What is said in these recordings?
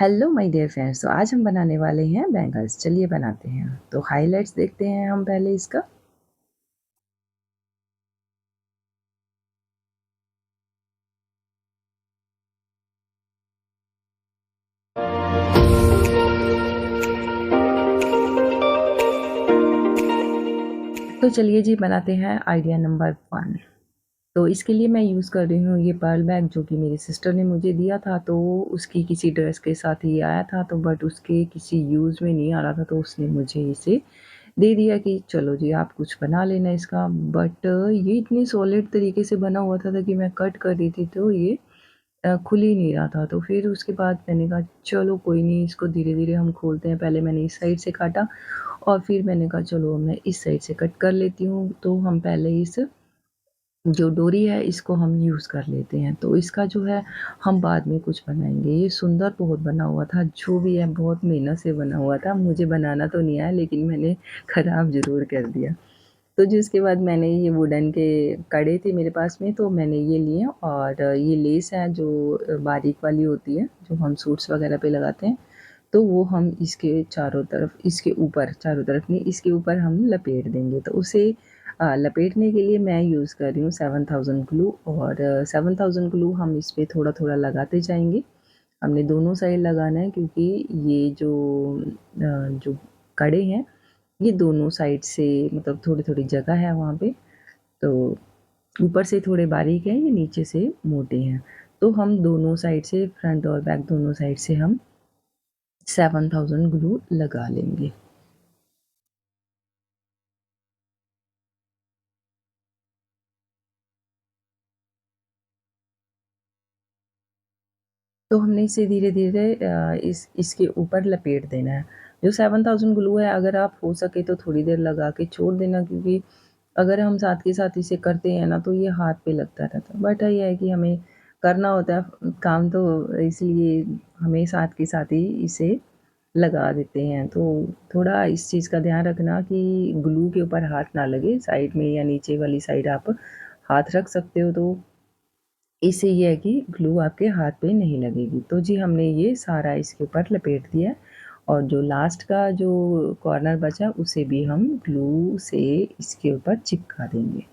Hello my dear friends. तो आज हम बनाने वाले हैं बैंगल्स। चलिए बनाते हैं। तो हाइलाइट्स देखते हैं हम पहले इसका। तो चलिए जी बनाते हैं आइडिया नंबर 1। तो इसके लिए मैं यूज़ कर रही हूँ ये पर्ल बैग, जो कि मेरी सिस्टर ने मुझे दिया था। तो उसकी किसी ड्रेस के साथ ही आया था, तो बट उसके किसी यूज़ में नहीं आ रहा था, तो उसने मुझे इसे दे दिया कि चलो जी आप कुछ बना लेना इसका। बट ये इतनी सॉलिड तरीके से बना हुआ था कि मैं कट कर रही थी तो ये खुल ही नहीं रहा था। तो फिर उसके बाद मैंने कहा चलो कोई नहीं, इसको धीरे-धीरे हम खोलते हैं। पहले मैंने इस साइड से काटा और फिर मैंने कहा चलो मैं इस साइड से कट कर लेती हूँ। तो हम पहले इस जो डोरी है इसको हम यूज़ कर लेते हैं। तो इसका जो है हम बाद में कुछ बनाएँगे। ये सुंदर बहुत बना हुआ था, जो भी है बहुत मेहनत से बना हुआ था। मुझे बनाना तो नहीं आया, लेकिन मैंने ख़राब ज़रूर कर दिया। तो जिसके बाद मैंने ये वुडन के कड़े थे मेरे पास में, तो मैंने ये लिए और ये लेस है जो बारीक वाली होती है, जो हम सूट्स वगैरह पे लगाते हैं। तो वो हम इसके चारों तरफ, इसके ऊपर, चारों तरफ नहीं, इसके ऊपर हम लपेट देंगे। तो उसे लपेटने के लिए मैं यूज़ कर रही हूँ 7000 ग्लू। और 7000 ग्लू हम इस पे थोड़ा-थोड़ा लगाते जाएँगे। हमने दोनों साइड लगाना है, क्योंकि ये जो कड़े हैं ये दोनों साइड से, मतलब थोड़ी-थोड़ी जगह है वहाँ पे। तो ऊपर से थोड़े बारीक हैं, ये नीचे से मोटे हैं। तो हम दोनों साइड से, फ्रंट और बैक दोनों साइड से हम 7000 ग्लू लगा लेंगे। तो हमने इसे धीरे-धीरे इसके ऊपर लपेट देना है। जो 7000 ग्लू है, अगर आप हो सके तो थोड़ी देर लगा के छोड़ देना, क्योंकि अगर हम साथ के साथ इसे करते हैं ना, तो ये हाथ पे लगता रहता है। बट ये है कि हमें करना होता है काम, तो इसलिए हमें साथ के साथ ही इसे लगा देते हैं। तो थोड़ा इस चीज़ का ध्यान रखना कि ग्लू के ऊपर हाथ ना लगे। साइड में या नीचे वाली साइड आप हाथ रख सकते हो, तो इससे ये है कि ग्लू आपके हाथ पे नहीं लगेगी। तो जी हमने ये सारा इसके ऊपर लपेट दिया है, और जो लास्ट का जो कॉर्नर बचा उसे भी हम ग्लू से इसके ऊपर चिपका देंगे।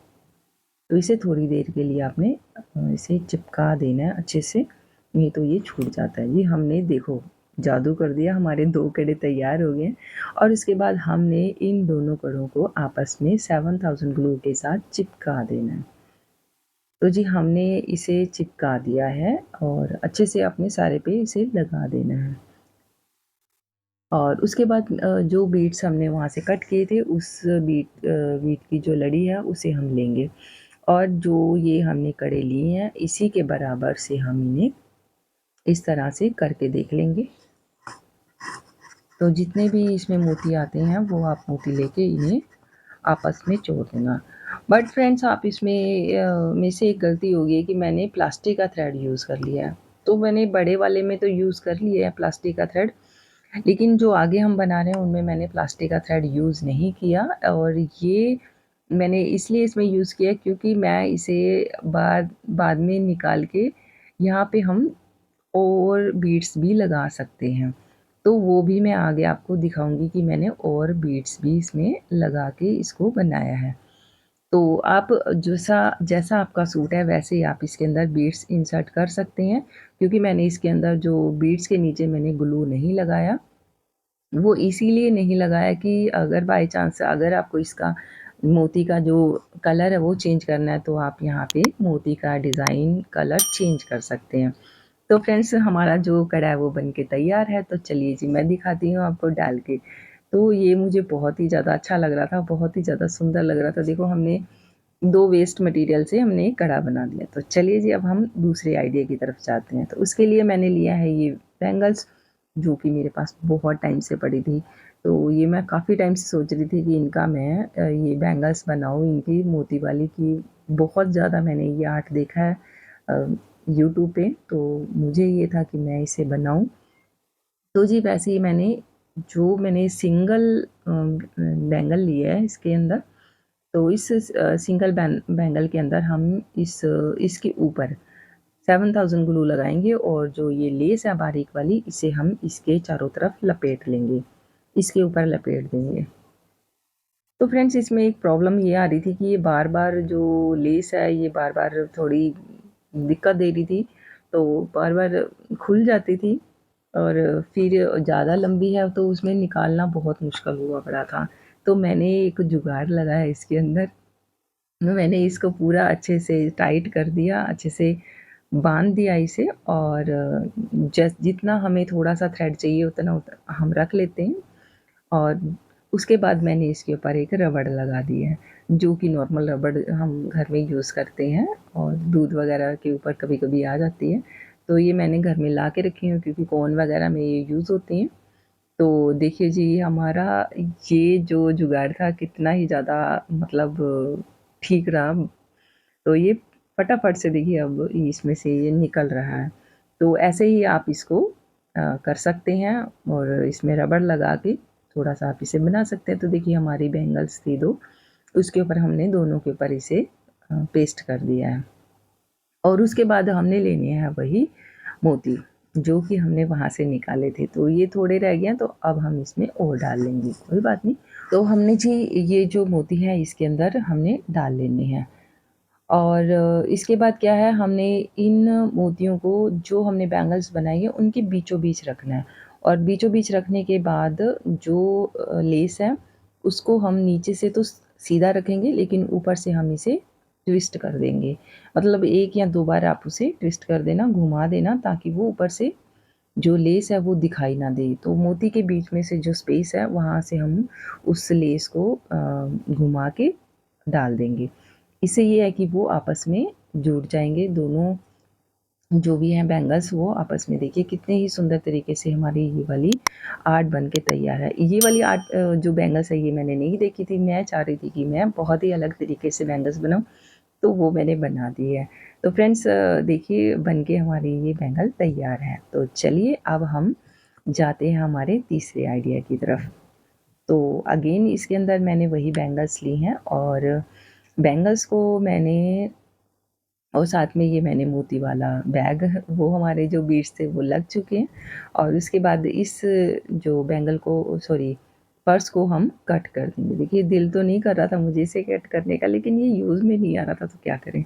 तो इसे थोड़ी देर के लिए आपने इसे चिपका देना है अच्छे से, नहीं तो ये छूट जाता है। ये हमने देखो जादू कर दिया, हमारे 2 कड़े तैयार हो गए हैं। और उसके बाद हमने इन दोनों कड़ों को आपस में 7000 ग्लू के साथ चिपका देना है। तो जी हमने इसे चिपका दिया है, और अच्छे से अपने सारे पे इसे लगा देना है। और उसके बाद जो बीट्स हमने वहाँ से कट किए थे, उस बीट की जो लड़ी है उसे हम लेंगे, और जो ये हमने कड़े लिए हैं इसी के बराबर से हम इन्हें इस तरह से करके देख लेंगे। तो जितने भी इसमें मोती आते हैं वो आप मोती लेके इन्हें आपस में जोड़ देना। बट फ्रेंड्स, आप इसमें में से एक गलती हो गई है कि मैंने प्लास्टिक का थ्रेड यूज़ कर लिया है। तो मैंने बड़े वाले में तो यूज़ कर लिया है प्लास्टिक का थ्रेड, लेकिन जो आगे हम बना रहे हैं उनमें मैंने प्लास्टिक का थ्रेड यूज़ नहीं किया। और ये मैंने इसलिए इसमें यूज़ किया क्योंकि मैं इसे बाद बाद में निकाल के यहाँ पे हम और बीड्स भी लगा सकते हैं। तो वो भी मैं आगे आपको दिखाऊँगी कि मैंने और बीड्स भी इसमें लगा के इसको बनाया है। तो आप जैसा जैसा आपका सूट है वैसे ही आप इसके अंदर बीड्स इंसर्ट कर सकते हैं, क्योंकि मैंने इसके अंदर जो बीड्स के नीचे मैंने ग्लू नहीं लगाया, वो इसीलिए नहीं लगाया कि अगर बाय चांस अगर आपको इसका मोती का जो कलर है वो चेंज करना है, तो आप यहाँ पे मोती का डिज़ाइन कलर चेंज कर सकते हैं। तो फ्रेंड्स, हमारा जो कड़ा है वो बन के तैयार है। तो चलिए जी मैं दिखाती हूँ आपको डाल के। तो ये मुझे बहुत ही ज़्यादा अच्छा लग रहा था, बहुत ही ज़्यादा सुंदर लग रहा था। देखो हमने 2 वेस्ट मटेरियल से हमने एक कड़ा बना लिया। तो चलिए जी अब हम दूसरे आइडिया की तरफ जाते हैं। तो उसके लिए मैंने लिया है ये बैंगल्स, जो कि मेरे पास बहुत टाइम से पड़ी थी। तो ये मैं काफ़ी टाइम से सोच रही थी कि इनका मैं ये बैंगल्स बनाऊँ, इनकी मोती वाली की। बहुत ज़्यादा मैंने ये आर्ट देखा है यूट्यूब पे, तो मुझे ये था कि मैं इसे बनाऊँ। तो जी वैसे ही मैंने सिंगल बैंगल लिया है इसके अंदर। तो इस सिंगल बैंगल के अंदर हम इसके ऊपर 7000 ग्लू लगाएंगे और जो ये लेस है बारीक वाली, इसे हम इसके चारों तरफ लपेट लेंगे, इसके ऊपर लपेट देंगे। तो फ्रेंड्स इसमें एक प्रॉब्लम ये आ रही थी कि ये बार बार जो लेस है ये बार बार थोड़ी दिक्कत दे रही थी, तो बार बार खुल जाती थी और फिर ज़्यादा लंबी है तो उसमें निकालना बहुत मुश्किल हुआ पड़ा था। तो मैंने एक जुगाड़ लगाया इसके अंदर, मैंने इसको पूरा अच्छे से टाइट कर दिया, अच्छे से बांध दिया इसे और जितना हमें थोड़ा सा थ्रेड चाहिए उतना हम रख लेते हैं और उसके बाद मैंने इसके ऊपर एक रबड़ लगा दी है, जो कि नॉर्मल रबड़ हम घर में यूज़ करते हैं और दूध वगैरह के ऊपर कभी-कभी आ जाती है। तो ये मैंने घर में ला के रखी हूँ क्योंकि कोन वगैरह में ये यूज़ होती हैं। तो देखिए जी हमारा ये जो जुगाड़ था कितना ही ज़्यादा मतलब ठीक रहा। तो ये फटाफट से देखिए अब इसमें से ये निकल रहा है। तो ऐसे ही आप इसको कर सकते हैं और इसमें रबड़ लगा के थोड़ा-सा आप इसे बना सकते हैं। तो देखिए हमारी बैंगल्स थी 2, उसके ऊपर हमने दोनों के ऊपर इसे पेस्ट कर दिया है और उसके बाद हमने लेने हैं वही मोती, जो कि हमने वहाँ से निकाले थे। तो ये थोड़े रह गए हैं तो अब हम इसमें और डाल लेंगे, कोई बात नहीं। तो हमने जी ये जो मोती हैं इसके अंदर हमने डाल लेने हैं और इसके बाद क्या है, हमने इन मोतियों को जो हमने बैंगल्स बनाई है उनके बीचों बीच रखना है और बीचों बीच रखने के बाद जो लेस है उसको हम नीचे से तो सीधा रखेंगे लेकिन ऊपर से हम इसे ट्विस्ट कर देंगे। मतलब 1 या 2 बार आप उसे ट्विस्ट कर देना, घुमा देना ताकि वो ऊपर से जो लेस है वो दिखाई ना दे। तो मोती के बीच में से जो स्पेस है वहाँ से हम उस लेस को घुमा के डाल देंगे। इससे ये है कि वो आपस में जुड़ जाएँगे, दोनों जो भी हैं बैंगल्स वो आपस में देखिए कितने ही सुंदर तरीके से हमारी ये वाली आर्ट बन के तैयार है। ये वाली आर्ट जो बैंगल्स है ये मैंने नहीं देखी थी, मैं चाह रही थी कि मैं बहुत ही अलग तरीके से बैंगल्स बनाऊँ, तो वो मैंने बना दी है। तो फ्रेंड्स देखिए बन के हमारी ये बैंगल तैयार है। तो चलिए अब हम जाते हैं हमारे तीसरे आइडिया की तरफ। तो अगेन इसके अंदर मैंने वही बैंगल्स ली हैं और बैंगल्स को मैंने और साथ में ये मैंने मोती वाला बैग वो हमारे जो बीड्स थे वो लग चुके हैं और उसके बाद इस जो बैंगल को सॉरी पर्स को हम कट कर देंगे। देखिए दिल तो नहीं कर रहा था मुझे इसे कट करने का, लेकिन ये यूज़ में नहीं आ रहा था तो क्या करें।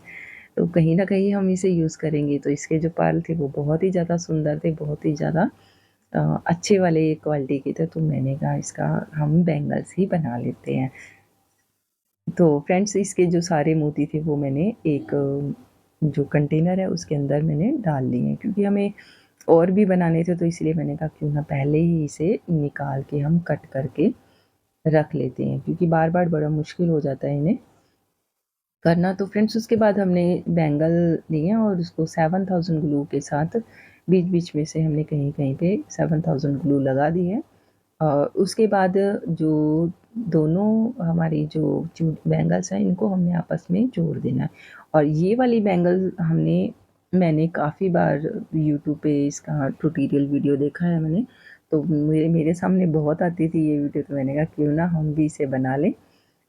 तो कहीं न कहीं हम इसे यूज़ करेंगे। तो इसके जो पर्ल थे वो बहुत ही ज़्यादा सुंदर थे, बहुत ही ज़्यादा अच्छे वाले क्वालिटी के थे, तो मैंने कहा इसका हम बैंगल्स ही बना लेते हैं। तो फ्रेंड्स इसके जो सारे मोती थे वो मैंने एक जो कंटेनर है उसके अंदर मैंने डाल लिए हैं क्योंकि हमें और भी बनाने थे, तो इसलिए मैंने कहा क्यों ना पहले ही इसे निकाल के हम कट करके रख लेते हैं क्योंकि बार बार बड़ा मुश्किल हो जाता है इन्हें करना। तो फ्रेंड्स उसके बाद हमने बैंगल लिए और उसको 7000 ग्लू के साथ बीच बीच में से हमने कहीं कहीं पे 7000 ग्लू लगा दी है। उसके बाद जो दोनों हमारी जो बैंगल्स हैं इनको हमने आपस में जोड़ देना है और ये वाली बैंगल मैंने काफ़ी बार यूट्यूब पे इसका ट्यूटोरियल वीडियो देखा है मैंने, तो मेरे मेरे सामने बहुत आती थी ये वीडियो, तो मैंने कहा क्यों ना हम भी इसे बना लें।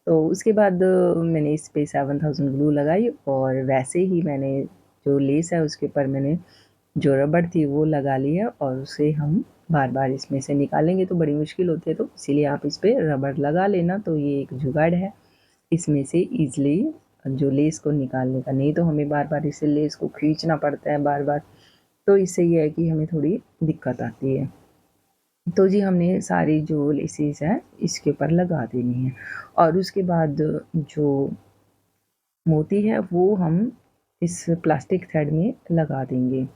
तो उसके बाद मैंने इस पे 7000 ग्लू लगाई और वैसे ही मैंने जो लेस है उसके ऊपर मैंने जो रबड़ थी वो लगा ली है और उसे हम बार-बार इसमें से निकालेंगे तो बड़ी मुश्किल होती है, तो इसीलिए आप इस पे रबड़ लगा लेना। तो ये एक जुगाड़ है इसमें से ईज़िली जो लेस को निकालने का, नहीं तो हमें बार-बार इसे लेस को खींचना पड़ता है बार-बार, तो इससे ये है कि हमें थोड़ी दिक्कत आती है। तो जी हमने सारी जो लेसेस हैं इसके ऊपर लगा देनी है और उसके बाद जो मोती है वो हम इस प्लास्टिक थ्रेड में लगा देंगे।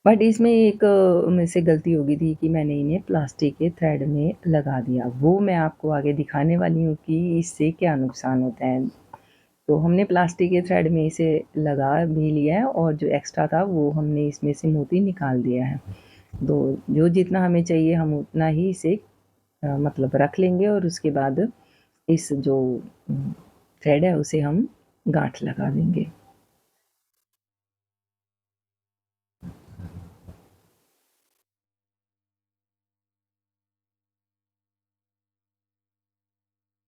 बट इसमें एक मुझसे गलती हो गई थी कि मैंने इन्हें प्लास्टिक के थ्रेड में लगा दिया। वो मैं आपको आगे दिखाने वाली हूँ कि इससे क्या नुकसान होता है। तो हमने प्लास्टिक के थ्रेड में इसे लगा भी लिया है और जो एक्स्ट्रा था वो हमने इसमें से मोती निकाल दिया है। तो जो जितना हमें चाहिए हम उतना ही इसे मतलब रख लेंगे और उसके बाद इस जो थ्रेड है उसे हम गांठ लगा देंगे।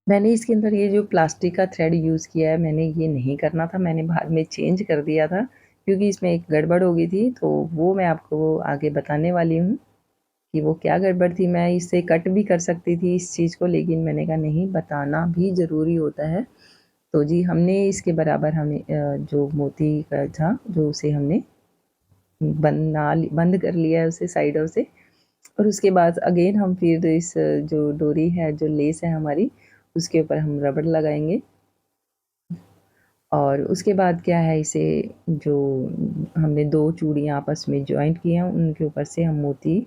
मैंने इसके अंदर ये जो प्लास्टिक का थ्रेड यूज़ किया है मैंने ये नहीं करना था, मैंने बाद में चेंज कर दिया था क्योंकि इसमें एक गड़बड़ हो गई थी, तो वो मैं आपको आगे बताने वाली हूँ कि वो क्या गड़बड़ थी। मैं इससे कट भी कर सकती थी इस चीज़ को, लेकिन मैंने कहा नहीं, बताना भी ज़रूरी होता है। तो जी हमने इसके बराबर हमें जो मोती का था, जो उसे हमने बंद कर लिया है उसे साइडों से, और उसके बाद अगेन हम फिर इस जो डोरी है, जो लेस है हमारी, उसके ऊपर हम रबड़ लगाएंगे। और उसके बाद क्या है, इसे जो हमने 2 चूड़ियाँ आपस में जॉइंट की हैं, उनके ऊपर से हम मोती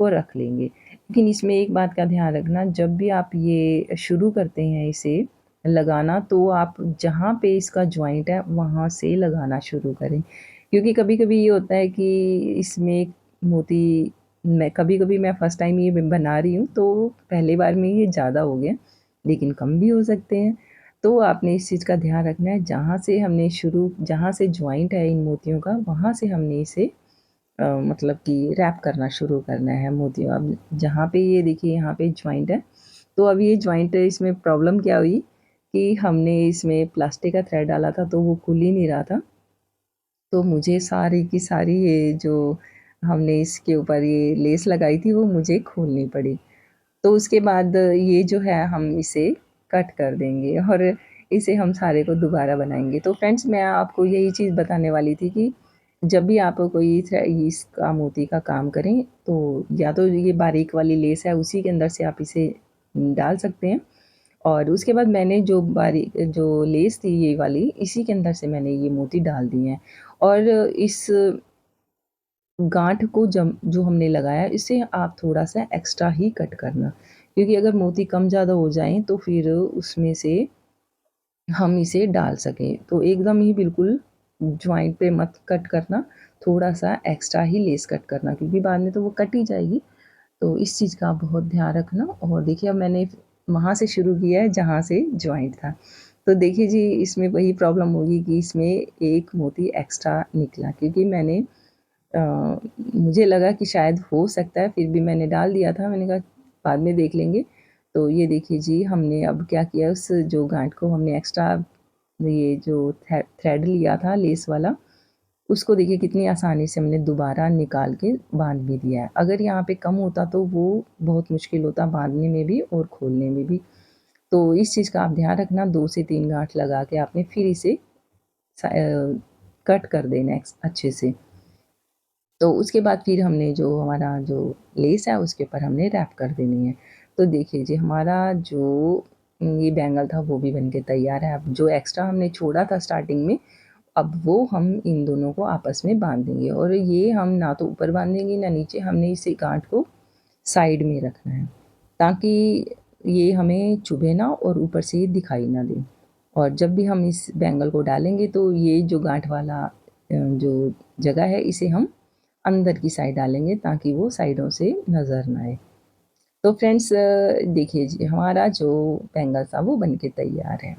को रख लेंगे। लेकिन इसमें एक बात का ध्यान रखना, जब भी आप ये शुरू करते हैं इसे लगाना, तो आप जहाँ पे इसका जॉइंट है वहाँ से लगाना शुरू करें। क्योंकि कभी-कभी ये होता है कि इसमें मोती, मैं कभी-कभी मैं फर्स्ट टाइम ये बना रही हूँ, तो पहली बार में ये ज़्यादा हो गया, लेकिन कम भी हो सकते हैं। तो आपने इस चीज़ का ध्यान रखना है, जहाँ से जॉइंट है इन मोतियों का, वहाँ से हमने इसे मतलब कि रैप करना शुरू करना है मोतियों। अब जहाँ पे ये देखिए यहाँ पे जॉइंट है, तो अब ये जॉइंट, इसमें प्रॉब्लम क्या हुई कि हमने इसमें प्लास्टिक का थ्रेड डाला था, तो वो खुल ही नहीं रहा था। तो मुझे सारी की सारी ये जो हमने इसके ऊपर ये लेस लगाई थी, वो मुझे खोलनी पड़ी। तो उसके बाद ये जो है हम इसे कट कर देंगे और इसे हम सारे को दोबारा बनाएंगे। तो फ्रेंड्स, मैं आपको यही चीज़ बताने वाली थी कि जब भी आप कोई इसका मोती का काम करें, तो या तो ये बारीक वाली लेस है उसी के अंदर से आप इसे डाल सकते हैं, और उसके बाद मैंने जो लेस थी ये वाली, इसी के अंदर से मैंने ये मोती डाल दिए हैं। और इस गाँठ को जम जो हमने लगाया, इसे आप थोड़ा-सा एक्स्ट्रा ही कट करना, क्योंकि अगर मोती कम ज़्यादा हो जाएँ तो फिर उसमें से हम इसे डाल सकें। तो एकदम ही बिल्कुल जॉइंट पे मत कट करना, थोड़ा-सा एक्स्ट्रा ही लेस कट करना, क्योंकि बाद में तो वो कट ही जाएगी। तो इस चीज़ का आप बहुत ध्यान रखना। और देखिए अब मैंने वहाँ से शुरू किया है जहाँ से जॉइंट था। तो देखिए जी, इसमें वही प्रॉब्लम होगी कि इसमें एक मोती एक्स्ट्रा निकला, क्योंकि मैंने मुझे लगा कि शायद हो सकता है, फिर भी मैंने डाल दिया था। मैंने कहा बाद में देख लेंगे। तो ये देखिए जी, हमने अब क्या किया, उस जो गाँठ को हमने एक्स्ट्रा ये जो थ्रेड लिया था लेस वाला, उसको देखिए कितनी आसानी से हमने दोबारा निकाल के बाँध भी दिया है। अगर यहाँ पे कम होता तो वो बहुत मुश्किल होता बाँधने में भी और खोलने में भी। तो इस चीज़ का आप ध्यान रखना, 2 से 3 गाँठ लगा के आपने फिर इसे कट कर देना है अच्छे से। तो उसके बाद फिर हमने जो हमारा जो लेस है उसके ऊपर हमने रैप कर देनी है। तो देखिए जी, हमारा जो ये बैंगल था वो भी बन के तैयार है। अब जो एक्स्ट्रा हमने छोड़ा था स्टार्टिंग में, अब वो हम इन दोनों को आपस में बांध देंगे, और ये हम ना तो ऊपर बांधेंगे ना नीचे, हमने इसे गांठ को साइड में रखना है, ताकि ये हमें चुभे ना और ऊपर से ये दिखाई ना दे। और जब भी हम इस बैंगल को डालेंगे, तो ये जो गांठ वाला जो जगह है, इसे हम अंदर की साइड डालेंगे, ताकि वो साइडों से नज़र ना आए। तो फ्रेंड्स, देखिए जी, हमारा जो बैंगल था वो बन के तैयार है।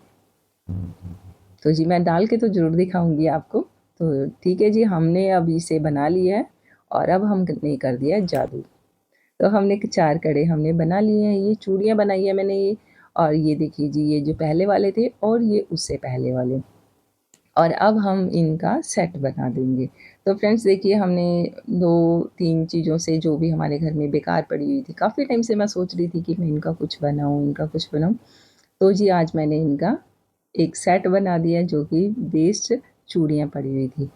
तो जी मैं डाल के तो ज़रूर दिखाऊंगी आपको। तो ठीक है जी, हमने अब इसे बना लिया है, और अब हमने कर दिया है जादू। तो हमने 4 कड़े हमने बना लिए हैं, ये चूड़ियाँ बनाई है मैंने ये। और ये देखिए जी, ये जो पहले वाले थे और ये उससे पहले वाले, और अब हम इनका सेट बना देंगे। तो फ्रेंड्स देखिए, हमने 2-3 चीज़ों से, जो भी हमारे घर में बेकार पड़ी हुई थी, काफ़ी टाइम से मैं सोच रही थी कि मैं इनका कुछ बनाऊँ, इनका कुछ बनाऊँ। तो जी आज मैंने इनका एक सेट बना दिया, जो कि वेस्ट चूड़ियाँ पड़ी हुई थी।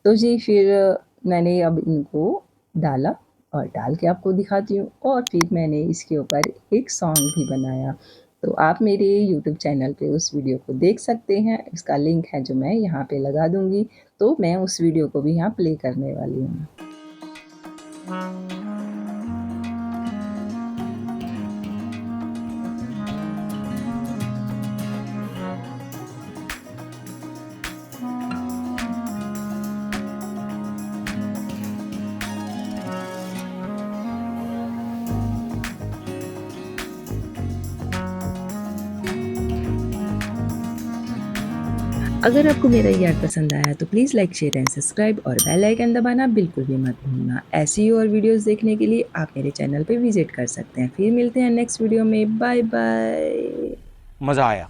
तो जी फिर मैंने अब इनको डाला, और डाल के आपको दिखाती हूँ, और फिर मैंने इसके ऊपर एक सॉन्ग भी बनाया। तो आप मेरे यूट्यूब चैनल पे उस वीडियो को देख सकते हैं, इसका लिंक है जो मैं यहाँ पे लगा दूँगी। तो मैं उस वीडियो को भी यहाँ प्ले करने वाली हूँ। अगर आपको मेरा ये आर्ट पसंद आया तो please like, share and subscribe, और बेल आइकन दबाना बिल्कुल भी मत भूलना। ऐसी ही और वीडियोस देखने के लिए आप मेरे चैनल पे विजिट कर सकते हैं। फिर मिलते हैं नेक्स्ट वीडियो में। Bye bye. मज़ा आया।